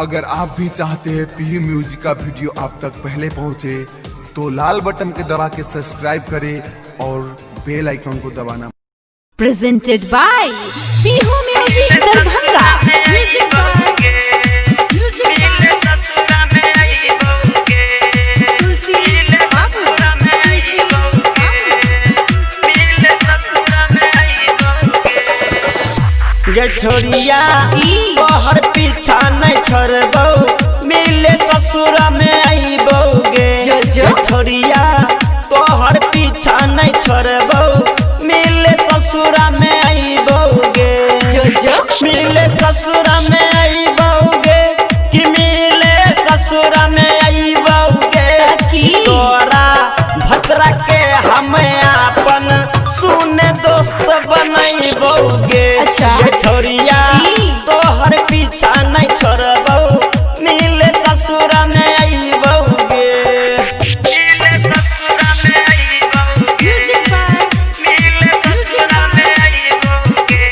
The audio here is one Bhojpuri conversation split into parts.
अगर आप भी चाहते हैं पीयू म्यूजिक का वीडियो आप तक पहले पहुंचे तो लाल बटन के दबा के सब्सक्राइब करें और बेल आइकन को दबाना। Presented by पीयू म्यूजिक दरभंगा। गे छोड़िया तोहर पीछा नहीं छोड़बो, मिले ससुरा में आईबो गे। छोड़िया तोहर पीछा नहीं छोड़बो, मिले ससुरा में आईबो गे। मिले ससुरा में आईबो गे कि मिले ससुरा में आईबो गे। तोरा भद्रा के हम अपन सुने दोस्त बनैबो गे। छोड़िया तोहर पीछा नहीं छोड़बो, मिले ससुरा में आईबो गे। मिले ससुरा में आईबो गे, मिले ससुरा में आईबो गे,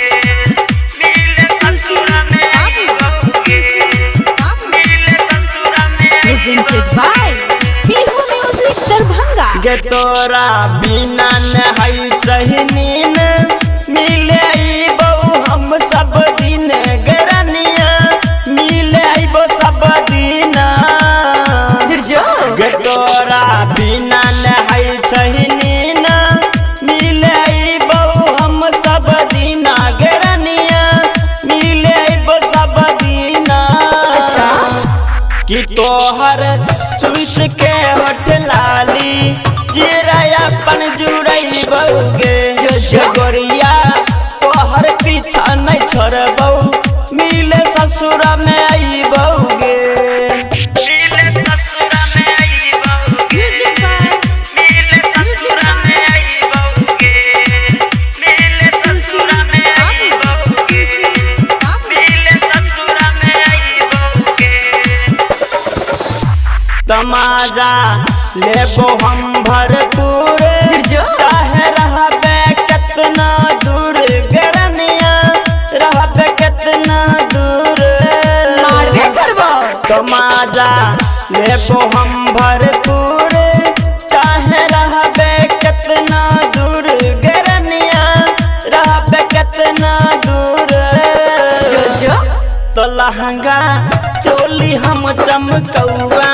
मिले ससुरा में आईबो गे, मिले ससुरा में। Presented by पीयू म्यूजिक दरभंगा। गे तोरा बिना नहाई चहनीन मिले आईबो हम सब दिन गरनिया, मिले आईबो सब दिन। गे तोरा बिना नहाई चहनीन मिले आईबो हम सब दिन गरनिया, मिले आईबो सब दिन। कि तोहर चूस के होठ लाली जीरा अपन जुड़ैबो गे। गोरिया तोहर पीछा नहीं छोड़बो, मिले ससुरा में आईबो गे। मिले ससुरा में आईबो गे, मिले ससुरा में आईबो गे, मिले ससुरा में आईबो गे, मिले ससुरा में आईबो गे। तमाजा लेबो हम भरपूर, चाहे रहबे कितना दूर गरनिया, रहबे कितना दूर। तमाजा लेबो हम भरपूर, चाहे रहबे कितना दूर गरनिया, रहबे कितना दूर। तो लहंगा चोली हम चमकौआ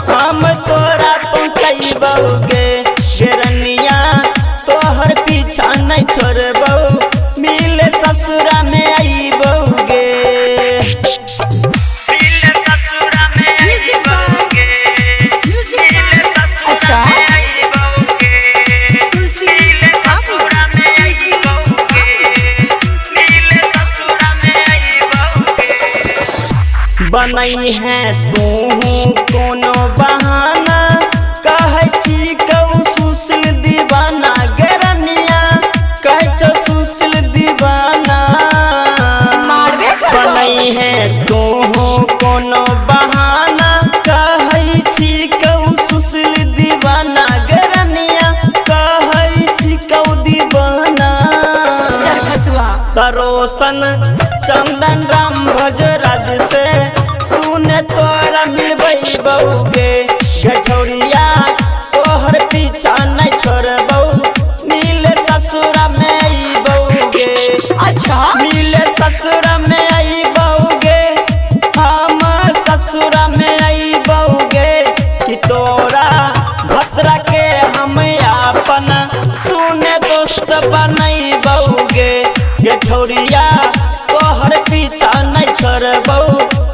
हम तोरा पहुँचैबो गे। गरनिया तोहर पीछा नहीं छोड़बो, मिले ससुरा में आईबो गे। मिले ससुरा में आईबो गे, मिले ससुरा में आईबो गे, मिले ससुरा में आईबो गे, मिले ससुरा में आईबो गे। बनई है तू कोनो बहाना, कहै छी कहू सुशील दीवाना गरनिया, कहै छौ सुशील दीवाना। बनई है तू कोनो बहाना, कहै छी कहू सुशील दीवाना गरनिया, कहै छी कहू दीवाना। तरोसन चंदन राम भजराज से सुने तोरा मिलबैबो गे। छोड़िया तोहर पीछा नहीं छोड़बो, मिले ससुरा में आईबो गे। मिले ससुरा में आईबो गे, हम ससुरा में आईबो गे। कि तोरा भद्रा के हम अपन सुने दोस्त बनैबो गे। छोड़िया तोहर पीछा नहीं छोड़बो,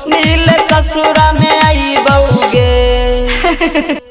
मिले ससुरा में आईबो गे।